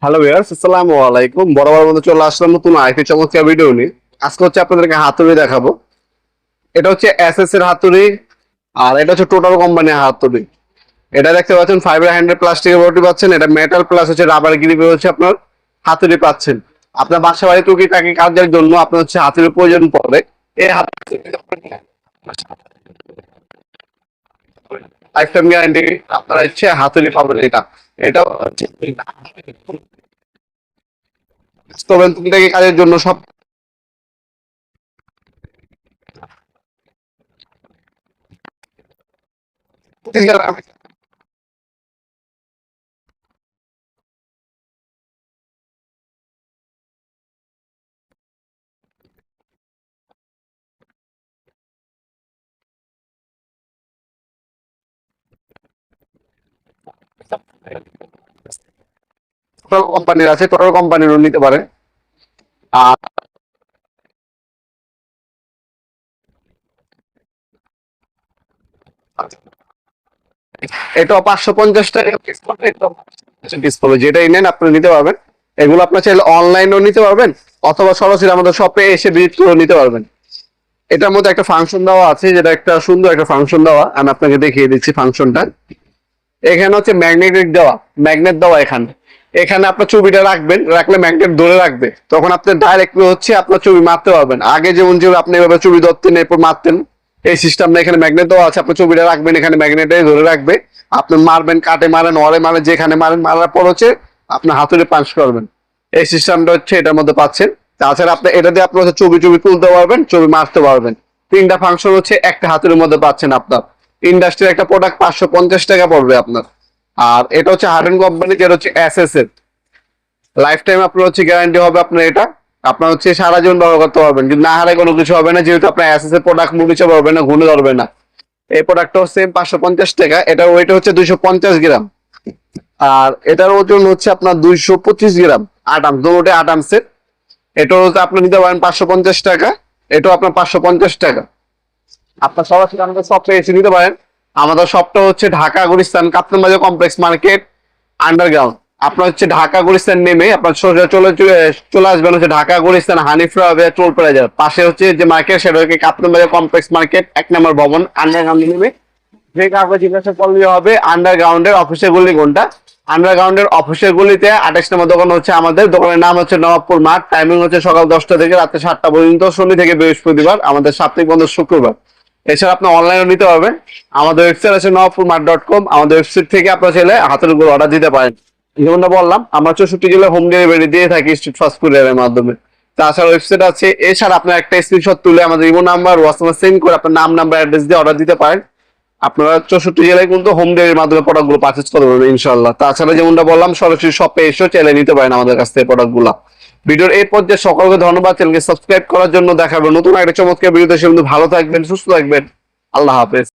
Hello viewers, আসসালামু আলাইকুম। বরাবর মতো চলে আসলাম নতুন আরেকটি চমৎকার ভিডিও নিয়ে। আজকে হচ্ছে আপনাদেরকে হাতুড়ি দেখাবো। এটা হচ্ছে এসএস এর হাতুড়ি, আর এটা হচ্ছে টোটাল কোম্পানির হাতুড়ি। এটা দেখতে পাচ্ছেন ফাইবার হ্যান্ডেল প্লাস্টিকের বডি পাচ্ছেন, এটা মেটাল প্লাস হচ্ছে রাবার গ্রিপে হচ্ছে আপনার হাতুড়ি পাচ্ছেন। আপনার বাসা বাড়ি টুকিটাকি কাজের জন্য আপনার হচ্ছে হাতুড়ির প্রয়োজন পড়ে। এই হাতুড়ি লাইফ টাইম গ্যারান্টি আপনারা হচ্ছে হাতুড়ি পাবেন। এটা হচ্ছে টুকিটাকি কাজের জন্য সব টোটাল কোম্পানির আছে, টোটাল কোম্পানিরও নিতে পারেন। আর এটা 550 টাকা ডিসপ্লে, যেটাই নেন আপনি নিতে পারবেন। এগুলো আপনার চাইলে অনলাইনেও নিতে পারবেন, অথবা সরাসরি আমাদের শপে এসে ভিজিট করে নিতে পারবেন। এটার মধ্যে একটা ফাংশন দেওয়া আছে, যেটা একটা সুন্দর একটা ফাংশন দেওয়া, আমি আপনাকে দেখিয়ে দিচ্ছি ফাংশনটা। এখানে হচ্ছে ম্যাগনেটিক দেওয়া, ম্যাগনেট দেওয়া এখানে। এখানে আপনার ছবিটা রাখবেন, রাখলে ম্যাগনেট ধরে রাখবে, তখন আপনি ডাইরেক্ট হচ্ছে আপনার ছবি মারতে পারবেন। আগে যেমন যে আপনি এভাবে ছবি ধরতেন এরপর মারতেন, এই সিস্টেম না, এখানে ম্যাগনেট দেওয়া আছে। আপনার ছবিটা রাখবেন এখানে, ম্যাগনেটে ধরে রাখবে। আপনি মারবেন, কাটে মারেন, অরে মারেন, যেখানে মারেন, মারার পর হচ্ছে আপনার হাতুড়ে পাঞ্চ করবেন। এই সিস্টেমটা হচ্ছে এটার মধ্যে পাচ্ছেন। তাছাড়া আপনি এটা দিয়ে আপনি হচ্ছে ছবি ছবি তুলতে পারবেন, ছবি মারতে পারবেন। তিনটা ফাংশন হচ্ছে একটা হাতুড়ির মধ্যে পাচ্ছেন আপনার। ইন্ডাস্ট্রির একটা প্রোডাক্ট 550 টাকা পড়বে আপনার। আর এটা হচ্ছে হার্ডেন কোম্পানি, যেটা হচ্ছে এসএস এর। লাইফ টাইম আপনার হচ্ছে গ্যারান্টি হবে আপনার এটা। আপনার হচ্ছে সারা জীবন ব্যবহার করতে পারবেন, কিন্তু না হারায় কোনো কিছু হবে না, যেহেতু আপনার এসএস এর প্রোডাক্ট মুছে পারবে না, ঘুরে ধরবে না। এই প্রোডাক্টটাও সেম 550 টাকা। এটার ওয়েট হচ্ছে 250 গ্রাম। আর এটার ওজন হচ্ছে আপনার 225 গ্রাম। আটাম দুটোতে আটামসের। এটা হচ্ছে আপনি নিতে পারেন 550 টাকা। এটাও আপনার 550 টাকা। আপনার সরাসরি আমাদের শপে এসে নিতে পারেন। আমাদের শপটা হচ্ছে ঢাকা গুলিস্তান কাপ্তান বাজার কমপ্লেক্স মার্কেট আন্ডারগ্রাউন্ড। আপনার হচ্ছে ঢাকা গুলিস্তান নেমে আপনার সোজা চলে চলে আসবেন হচ্ছে ঢাকা গুলিস্তান হানিফরা টোল প্লাজার পাশে হচ্ছে যে মার্কেট, সেটা হচ্ছে কাপ্তান বাজার কমপ্লেক্স মার্কেট 1 নম্বর ভবন, আন্ডারগ্রাউন্ড নেমে যে কাউকে জিজ্ঞাসা করলে হবে আন্ডারগ্রাউন্ডের অফিসের গলি কোনটা। আন্ডারগ্রাউন্ডের অফিসের গলিতে 28 নম্বর দোকান হচ্ছে আমাদের। দোকানের নাম হচ্ছে নবাবপুর মাঠ। টাইমিং হচ্ছে সকাল 10টা থেকে রাতে 7টা পর্যন্ত, শনি থেকে বৃহস্পতিবার। আমাদের সাপ্তাহিক বন্ধ শুক্রবার। এছাড়া আপনি অনলাইনে নিতে পারবেন। আমাদের ওয়েবসাইট আছে নবাবপুরমাঠ.com। আমাদের ওয়েবসাইট থেকে আপনার চাইলে হাতের উপর অর্ডার দিতে পারেন। যেমনটা বললাম, আমরা 64 জেলায় হোম ডেলিভারি দিয়ে থাকি স্ট্রিট ফাস্ট ফুডের মাধ্যমে। তাছাড়া ওয়েবসাইট আছে। এছাড়া আপনার একটা স্ক্রিনশট তুলে আমাদের ইমো নাম্বার, হোয়াটসঅ্যাপে সেন্ড করে আপনার নাম, নাম্বার, অ্যাড্রেস দিয়ে অর্ডার দিতে পারেন। আপনারা 64 জেলায় কিন্তু হোম ডেলিভারির মাধ্যমে প্রোডাক্টগুলো পারচেজ করতে পারবেন ইনশাআল্লাহ। তাছাড়া যেমনটা বললাম, সরাসরি শপে এসেও চাইলে নিতে পারেন আমাদের কাছ থেকে প্রোডাক্টগুলো। ভিডিওর এই পর্যায়ে সকলকে ধন্যবাদ চ্যানেলকে সাবস্ক্রাইব করার জন্য। দেখাবেন নতুন একটা চমৎকার ভিডিওতে। সে কিন্তু ভালো থাকবেন, সুস্থ থাকবেন। আল্লাহ হাফেজ।